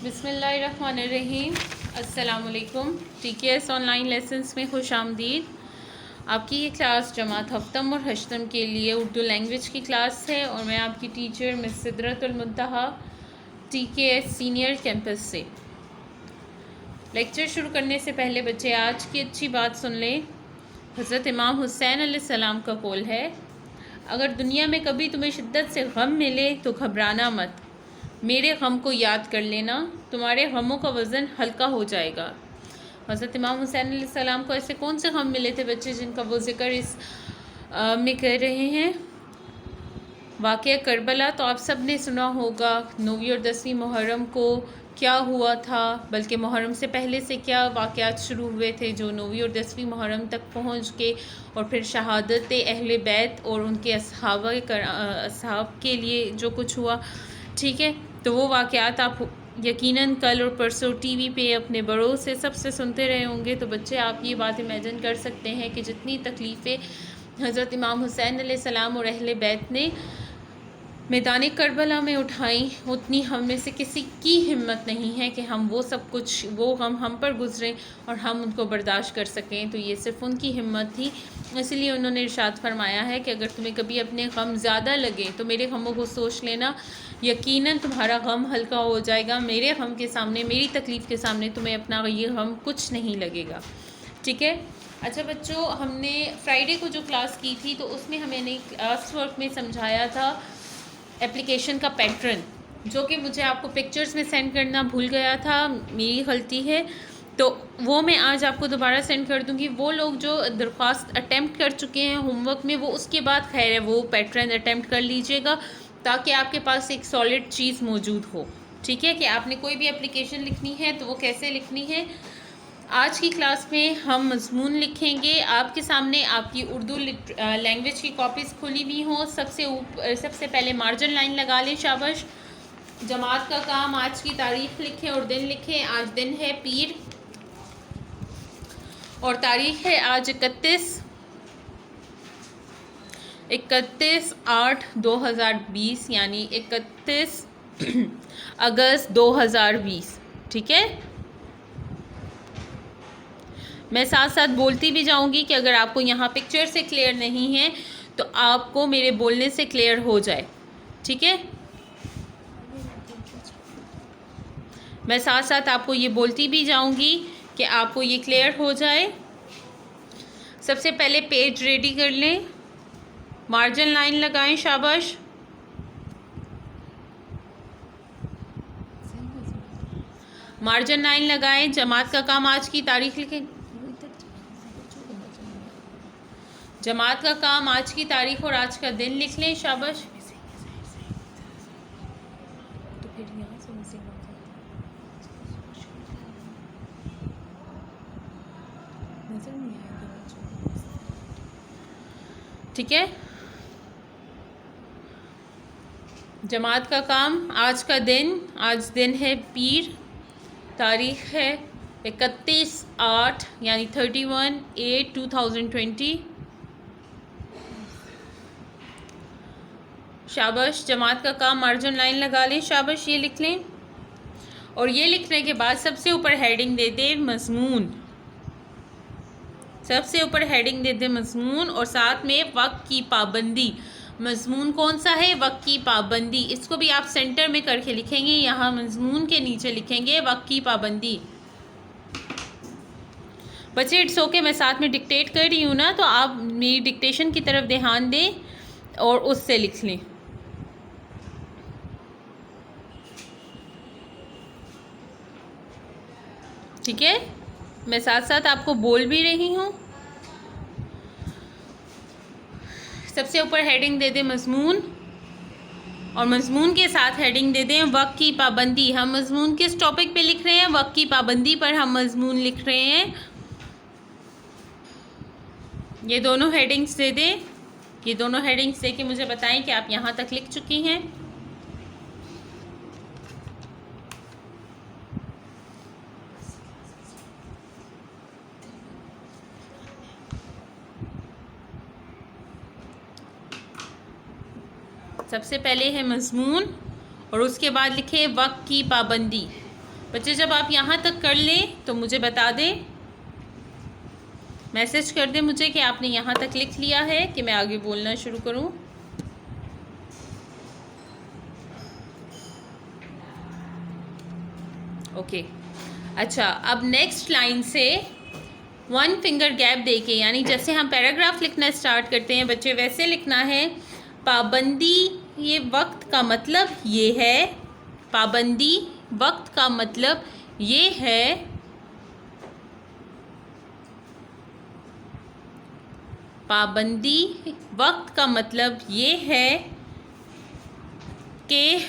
बिस्मिल्लाहिर्रहमानिर्रहीम। अस्सलाम वालेकुम। TKS ऑनलाइन लेसन्स में खुश आमदीद। आपकी ये क्लास जमात हफ्तम और हश्तम के लिए उर्दू लैंग्वेज की क्लास है और मैं आपकी teacher miss Sidratul Muntaha TKS senior campus से। लेक्चर शुरू करने से पहले बच्चे आज की अच्छी बात सुन लें। हज़रत इमाम हुसैन अलैहिस्सलाम का कौल है, अगर दुनिया में कभी तुम्हें शिद्दत से गम मिले तो घबराना मत, मेरे गम को याद कर लेना, तुम्हारे गमों का वज़न हल्का हो जाएगा। हज़रत इमाम हुसैन अलैहिस्सलाम को ऐसे कौन से गम मिले थे बच्चे जिनका वो ज़िक्र इस में कर रहे हैं? वाक़या करबला तो आप सब ने सुना होगा। 9वीं और 10वीं मुहर्रम को क्या हुआ था, बल्कि मुहर्रम से पहले से क्या वाक़यात शुरू हुए थे जो 9वीं और 10वीं मुहर्रम तक पहुँच के और फिर शहादत अहले बैत और उनके असहाब के लिए जो कुछ हुआ, ठीक है। तो वो वाक़यात आप यकीनन कल और परसों टीवी पे अपने बड़ों से सबसे सुनते रहे होंगे। तो बच्चे आप ये बात इमेजिन कर सकते हैं कि जितनी तकलीफ़ें हज़रत इमाम हुसैन अलैहिस्सलाम और अहले बैत ने मैदान करबला में उठाई, उतनी हम में से किसी की हिम्मत नहीं है कि हम वो सब कुछ वो हम पर गुज़रें और हम उनको बर्दाश्त कर सकें। तो ये सिर्फ़ उनकी हिम्मत थी, इसलिए उन्होंने इरशाद फरमाया है कि अगर तुम्हें कभी अपने गम ज़्यादा लगे तो मेरे गमों को सोच लेना, यकीनन तुम्हारा गम हल्का हो जाएगा। मेरे गम के सामने, मेरी तकलीफ़ के सामने तुम्हें अपना ये गम कुछ नहीं लगेगा, ठीक है। अच्छा बच्चों, हमने फ्राइडे को जो क्लास की थी तो उसमें हमने क्लास वर्क में समझाया था एप्लीकेशन का पैटर्न, जो कि मुझे आपको पिक्चर्स में सेंड करना भूल गया था, मेरी गलती है। तो वो मैं आज आपको दोबारा सेंड कर दूंगी। वो लोग जो दरख्वास्त अटेम्प्ट कर चुके हैं होमवर्क में, वो उसके बाद खैर है वो पैटर्न अटेम्प्ट कर लीजिएगा, ताकि आपके पास एक सॉलिड चीज़ मौजूद हो, ठीक है। कि आपने कोई भी एप्लीकेशन लिखनी है तो वो कैसे लिखनी है। आज की क्लास में हम मज़मून लिखेंगे। आपके सामने आपकी उर्दू लैंग्वेज की कॉपीज़ खुली हुई हों। सबसे पहले मार्जिन लाइन लगा लें, शाबाश। जमात का काम, आज की तारीख़ लिखें और दिन लिखें। आज दिन है पीर और तारीख़ है आज 31/8/2020 यानी 31 अगस्त 2020, ठीक है। मैं साथ साथ बोलती भी जाऊंगी कि अगर आपको यहाँ पिक्चर से क्लियर नहीं है तो आपको मेरे बोलने से क्लियर हो जाए, ठीक है। मैं साथ साथ आपको ये बोलती भी जाऊंगी कि आपको ये क्लियर हो जाए। सबसे पहले पेज रेडी कर लें, मार्जिन लाइन लगाएं, शाबाश। मार्जिन लाइन लगाएं। जमात का काम, आज की तारीख लिखें। जमात का काम, आज की तारीख और आज का दिन लिख लें, शाबाश। तो फिर यहाँ से नजर नहीं आएगा, ठीक है। जमात का काम, आज का दिन, आज दिन है पीर, तारीख है 31/8 यानी 31/8/2020, शाबाश। जमात का काम, मार्जिन लाइन लगा लें, शाबाश, ये लिख लें। और ये लिखने के बाद सबसे ऊपर हेडिंग दे दे मज़मून, सबसे ऊपर हेडिंग दे दे मज़मून और साथ में वक्त की पाबंदी। मज़मून कौन सा है? वक्त की पाबंदी। इसको भी आप सेंटर में करके लिखेंगे, यहाँ मज़मून के नीचे लिखेंगे वक्त की पाबंदी। बच्चे इट्स ओके, मैं साथ में डिक्टेट कर रही हूँ ना, तो आप मेरी डिक्टेशन की तरफ ध्यान दें और उससे लिख लें, ठीक है। मैं साथ साथ आपको बोल भी रही हूँ। सबसे ऊपर हेडिंग दे दें मज़मून और मज़मून के साथ हेडिंग दे दें वक्त की पाबंदी। हम मज़मून किस टॉपिक पे लिख रहे हैं? वक्त की पाबंदी पर हम मज़मून लिख रहे हैं। ये दोनों हेडिंग्स दे दें, ये दोनों हेडिंग्स दे के मुझे बताएं कि आप यहाँ तक लिख चुकी हैं। सबसे पहले है मज़मून और उसके बाद लिखे वक्त की पाबंदी। बच्चे जब आप यहाँ तक कर लें तो मुझे बता दें, मैसेज कर दें मुझे कि आपने यहाँ तक लिख लिया है कि मैं आगे बोलना शुरू करूँ। ओके अच्छा, अब नेक्स्ट लाइन से 1 फिंगर गैप देके, यानी जैसे हम पैराग्राफ लिखना स्टार्ट करते हैं बच्चे वैसे लिखना है। पाबंदी ये वक्त का मतलब ये है, पाबंदी वक्त का मतलब ये है, पाबंदी वक्त का मतलब ये है कि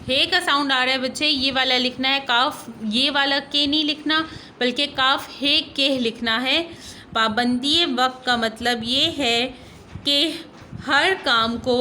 हे का साउंड आ रहा है बच्चे, ये वाला लिखना है, काफ ये वाला के नहीं लिखना बल्कि काफ हे के लिखना है। पाबंदी वक्त का मतलब ये है कि हर काम को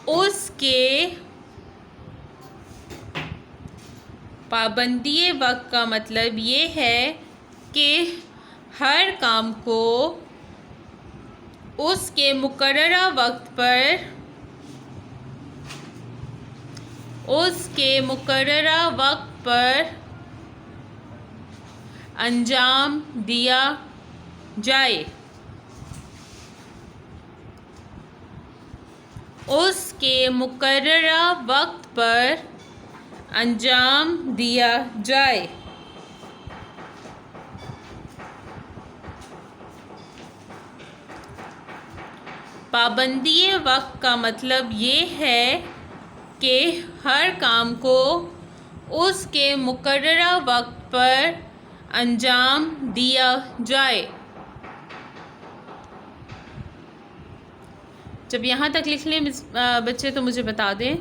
उसके, पाबंदी वक्त का मतलब ये है कि हर काम को उसके मुकर्ररा वक्त पर, उसके मुकर्ररा वक्त पर अंजाम दिया जाए, उसके मुकर्ररा वक्त पर अंजाम दिया जाए। पाबंदी वक्त का मतलब ये है कि हर काम को उसके मुकर्ररा वक्त पर अंजाम दिया जाए। जब यहाँ तक लिख लें बच्चे तो मुझे बता दें।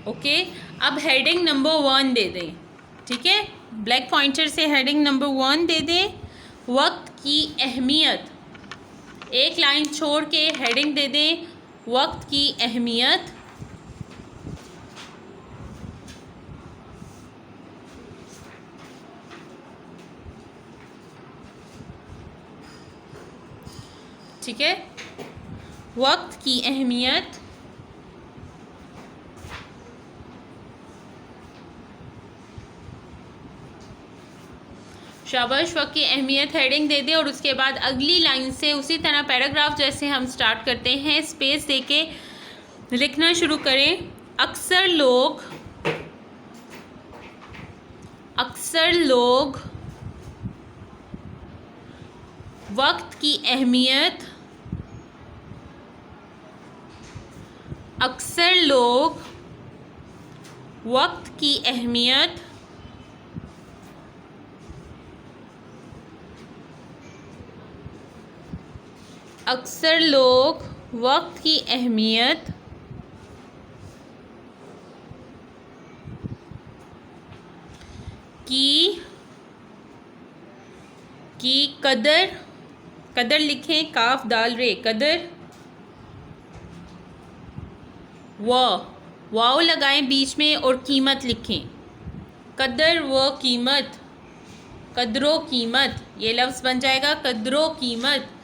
ओके अब हेडिंग नंबर 1 दे दें, ठीक है, ब्लैक पॉइंटर से हेडिंग नंबर 1 दे दें, वक्त की अहमियत। एक लाइन छोड़ के हेडिंग दे दें, वक्त की अहमियत। ठीक है, वक्त की अहमियत। शाबाश, वक्त की अहमियत हेडिंग दे दे और उसके बाद अगली लाइन से उसी तरह पैराग्राफ जैसे हम स्टार्ट करते हैं स्पेस देके लिखना शुरू करें। अक्सर लोग वक्त की अहमियत, अक्सर लोग वक्त की अहमियत अक्सर लोग वक्त की अहमियत की कदर लिखें, काफ दाल रे, कदर वाव लगाएं बीच में और कीमत लिखें, कदर व कीमत, कदरो कीमत, ये लफ्ज़ बन जाएगा कदरो कीमत।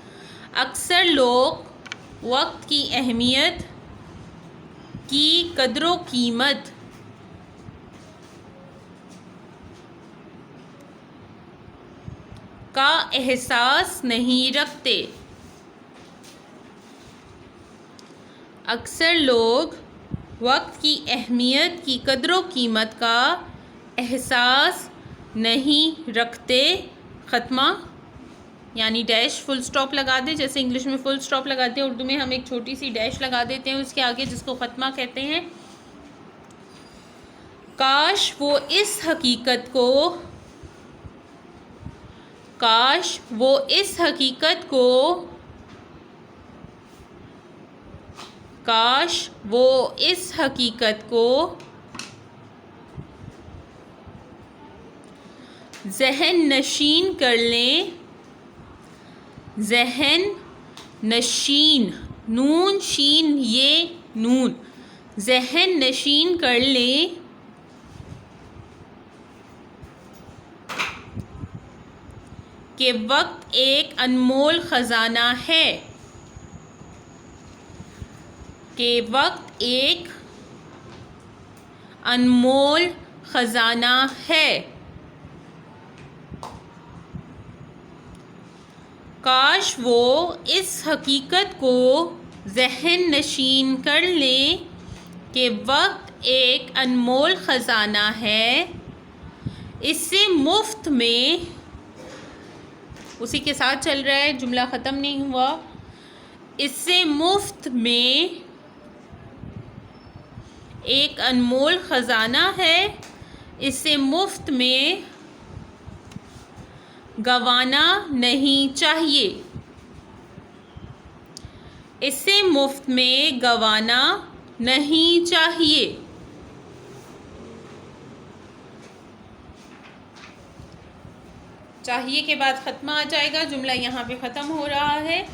अक्सर लोग वक्त की अहमियत की कदरो कीमत का एहसास नहीं रखते। अक्सर लोग वक्त की अहमियत की कदरो कीमत का एहसास नहीं रखते। ख़त्मा यानी डैश फुल स्टॉप लगा दे, जैसे इंग्लिश में फुल स्टॉप लगाते हैं, उर्दू में हम एक छोटी सी डैश लगा देते हैं उसके आगे, जिसको ख़त्मा कहते हैं। काश वो इस हकीकत को ज़हन नशीन कर लें, ज़हन नशीन, नून शीन ये नून, ज़हन नशीन कर लें कि वक्त एक अनमोल ख़जाना है। कि वक्त एक अनमोल ख़जाना है। काश वो इस हकीकत को ज़हन नशीन कर लें कि वक्त एक अनमोल ख़जाना है। इससे मुफ्त में, उसी के साथ चल रहा है, जुमला ख़त्म नहीं हुआ। इससे मुफ्त में एक अनमोल ख़जाना है। इससे मुफ्त में गंवाना नहीं चाहिए। इससे मुफ्त में गंवाना नहीं चाहिए। चाहिए के बाद ख़त्म आ जाएगा, जुमला यहाँ पे ख़त्म हो रहा है।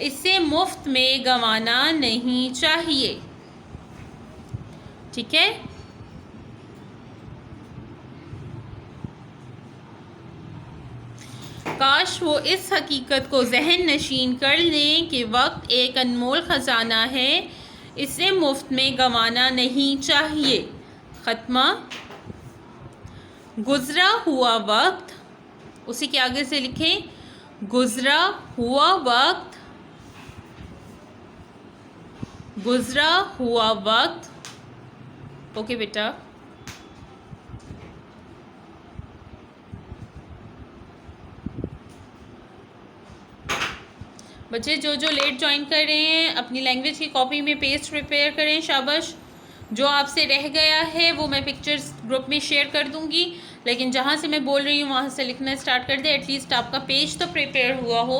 इससे मुफ्त में गंवाना नहीं चाहिए। ठीक है। काश वो इस हकीकत को ज़हन नशीन कर लें कि वक्त एक अनमोल ख़जाना है। इसे मुफ्त में गंवाना नहीं चाहिए। ख़त्मा। गुज़रा हुआ वक्त, उसी के आगे से लिखें, गुज़रा हुआ वक्त, गुज़रा हुआ वक्त। ओके बेटा। बच्चे जो जो लेट ज्वाइन कर रहे हैं अपनी लैंग्वेज की कॉपी में पेस्ट प्रिपेयर करें। शाबाश। जो आपसे रह गया है वो मैं पिक्चर्स ग्रुप में शेयर कर दूंगी, लेकिन जहाँ से मैं बोल रही हूँ वहाँ से लिखना स्टार्ट कर दे। एटलीस्ट आपका पेज तो प्रिपेयर हुआ हो।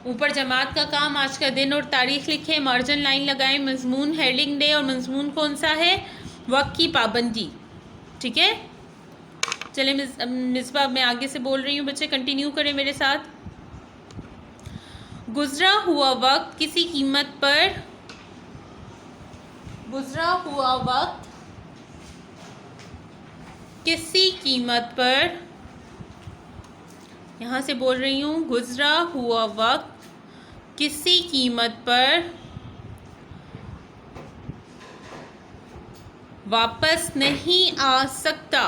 ऊपर जमात का काम, आज का दिन और तारीख़ लिखें, मार्जिन लाइन लगाएं, मजमून हेडिंग दे, और मजमून कौन सा है? वक्त की पाबंदी। ठीक है। चले मिसबा मैं आगे से बोल रही हूँ, बच्चे कंटिन्यू करें मेरे साथ। गुज़रा हुआ वक्त किसी कीमत पर, गुज़रा हुआ वक्त किसी कीमत पर, यहाँ से बोल रही हूँ, गुज़रा हुआ वक्त किसी कीमत पर वापस नहीं आ सकता।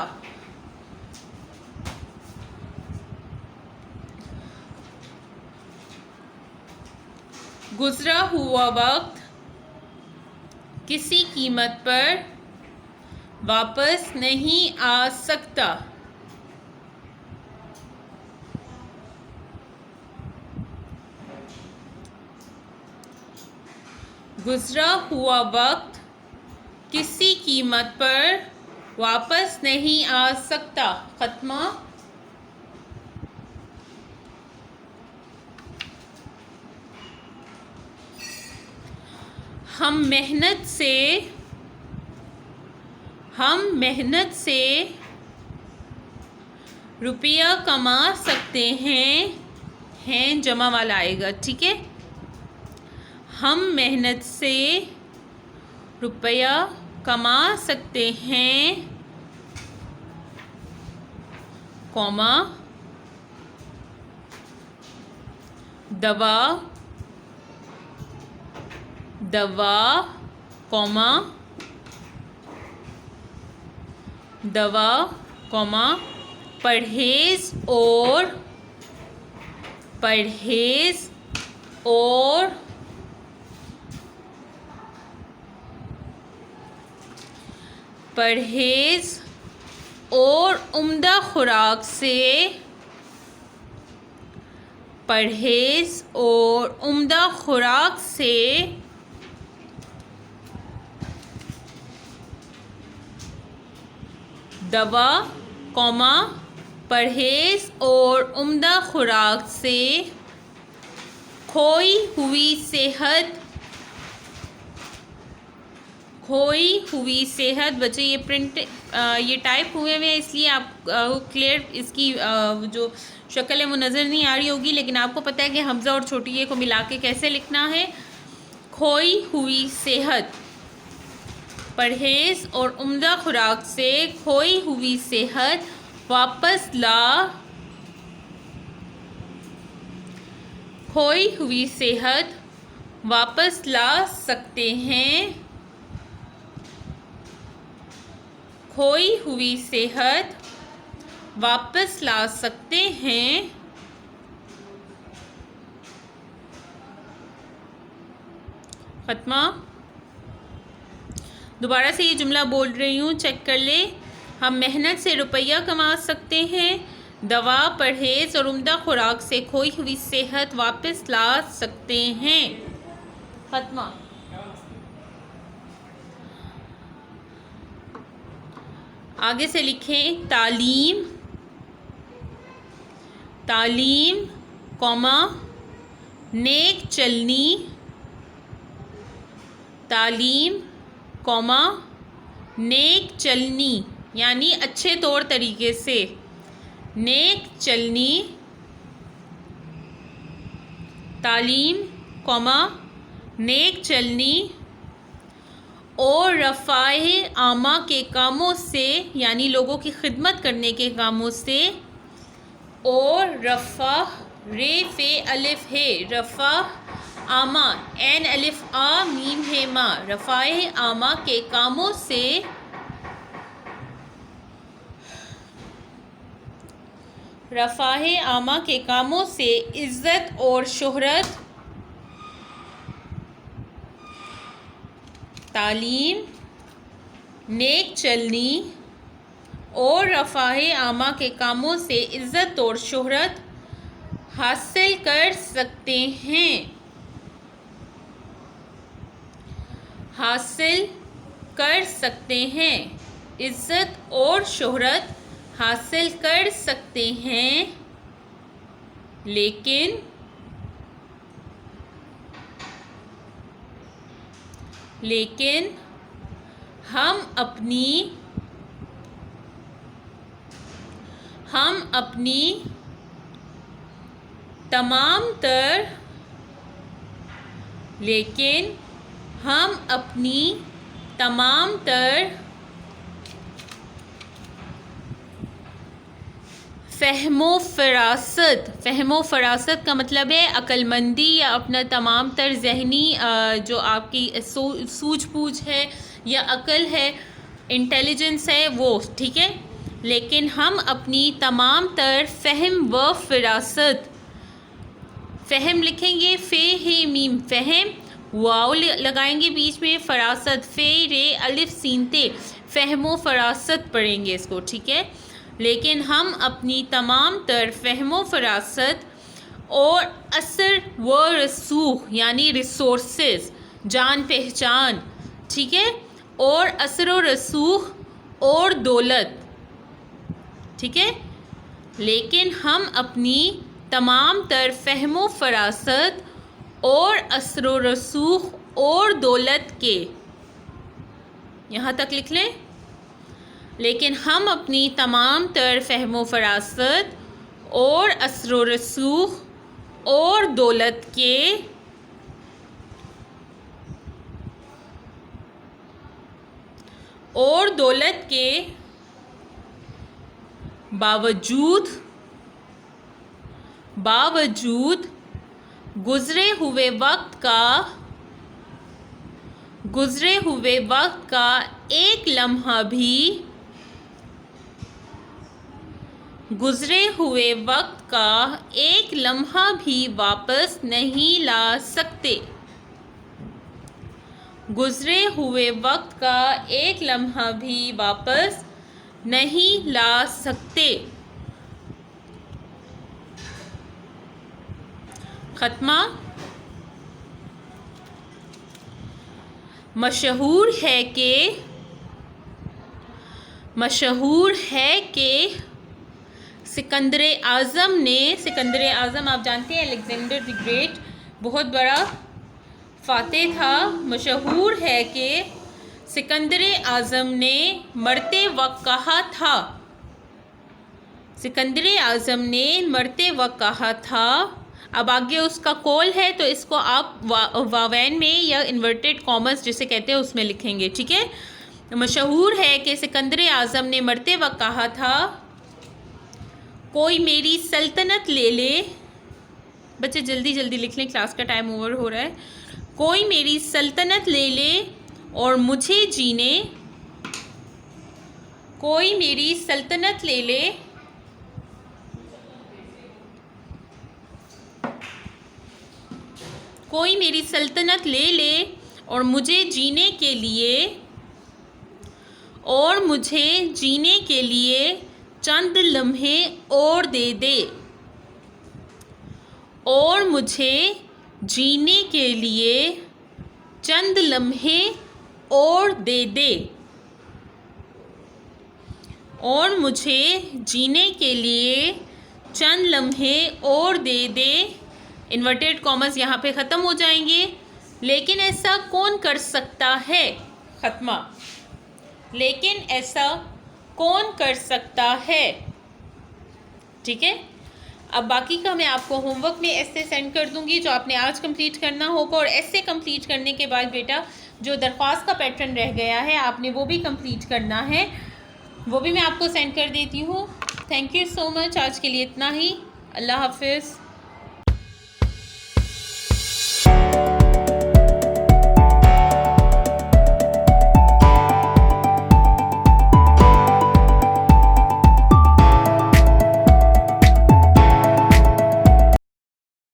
गुज़रा हुआ वक्त किसी कीमत पर वापस नहीं आ सकता। गुज़रा हुआ वक्त किसी कीमत पर वापस नहीं आ सकता। ख़त्मा। हम मेहनत से रुपया कमा सकते हैं जमा वाला आएगा। ठीक है। हम मेहनत से रुपया कमा सकते हैं, कॉमा, दवा, कॉमा, दवा, कॉमा, परहेज और उम्दा खुराक से, परहेज और उम्दा खुराक से दवा, कॉमा, परहेज और उम्दा खुराक से खोई हुई सेहत। बच्चे ये प्रिंट ये टाइप हुए हुए हैं, इसलिए आप क्लियर इसकी जो शक्ल है वो नज़र नहीं आ रही होगी, लेकिन आपको पता है कि हमज़ा और छोटी ए को मिला के कैसे लिखना है। खोई हुई सेहत, परहेज और उम्दा खुराक से खोई हुई सेहत वापस ला खोई हुई सेहत वापस ला सकते हैं। खोई हुई सेहत वापस ला सकते हैं। खत्मा। दोबारा से ये जुमला बोल रही हूँ, चेक कर ले। हम मेहनत से रुपया कमा सकते हैं। दवा, परहेज और उम्दा खुराक से खोई हुई सेहत वापस ला सकते हैं। खत्मा। आगे से लिखें तालीम, तालीम कौमा नेक चलनी, तालीम कौमा नेक चलनी यानी अच्छे तौर तरीके से, नेक चलनी, तालीम कौमा नेक चलनी और रफ़ाए आमा के कामों से यानी लोगों की खिदमत करने के कामों से, और रफ़ा रे फे अलिफ है, रफ़ा आमा एन अलिफ आ मीम है मा, रफ़ाए आमा के कामों से, रफ़ाए आमा के कामों से इज़्ज़त और शोहरत, तालीम, नेक चलनी और रफ़ाए आमा के कामों से इज़्ज़त और शोहरत हासिल कर सकते हैं। हासिल कर सकते हैं, इज़्ज़त और शोहरत हासिल कर सकते हैं, लेकिन हम अपनी तमाम तर फ़हमो फ़रासत का मतलब है अक्लमंदी या अपना तमाम तर जहनी जो आपकी सूझबूझ है या अक्ल है, इंटेलिजेंस है वो, ठीक है। लेकिन हम अपनी तमाम तर फ़हम व फ़रासत, फ़हम लिखेंगे फ़े हे मीम फ़हम, वाव लगाएंगे बीच में, फ़रासत फ़े रे अलिफ सीनते, फ़हमो फ़रासत पढ़ेंगे इसको, ठीक है। लेकिन हम अपनी तमाम तर फ़हमो फ़रासत और असर व रसूख यानी रिसोर्सेस, जान पहचान, ठीक है, और असर व रसूख और दौलत, ठीक है। लेकिन हम अपनी तमाम तर फ़हमो फ़रासत और असर व रसूख और दौलत के, यहाँ तक लिख लें। लेकिन हम अपनी तमाम तर फ़हमो फ़रासत और असर व रसूख और दौलत के बावजूद गुज़रे हुए वक्त का एक लम्हा भी वापस नहीं ला सकते। गुज़रे हुए वक्त का एक लम्हा भी वापस नहीं ला सकते। खत्मा। मशहूर है कि सिकंदर आज़म आप जानते हैं अलेक्जेंडर द ग्रेट बहुत बड़ा फ़ातेह था। मशहूर है कि सिकंदर आज़म ने मरते वक्त कहा था, अब आगे उसका कौल है तो इसको आप वावैन में या इन्वर्टेड कॉमर्स जिसे कहते हैं उसमें लिखेंगे, ठीक है। मशहूर है कि सिकंदर आज़म ने मरते वक्त कहा था, कोई मेरी सल्तनत ले ले, बच्चे जल्दी जल्दी लिख लें, क्लास का टाइम ओवर हो रहा है। कोई मेरी सल्तनत ले ले और मुझे जीने, कोई मेरी सल्तनत ले ले, कोई मेरी सल्तनत ले ले और मुझे जीने के लिए, और मुझे जीने के लिए चंद लम्हे और दे दे, और मुझे जीने के लिए चंद लम्हे और दे दे, और मुझे जीने के लिए चंद लम्हे और दे दे। इन्वर्टेड कॉमर्स यहाँ पे ख़त्म हो जाएंगे। लेकिन ऐसा कौन कर सकता है, ख़त्मा, लेकिन ऐसा कौन कर सकता है। ठीक है, अब बाकी का मैं आपको होमवर्क में ऐसे सेंड कर दूंगी जो आपने आज कंप्लीट करना होगा, और ऐसे कंप्लीट करने के बाद बेटा जो दरख्वास्त का पैटर्न रह गया है आपने वो भी कंप्लीट करना है, वो भी मैं आपको सेंड कर देती हूँ। थैंक यू सो मच, आज के लिए इतना ही। अल्लाह हाफिज़।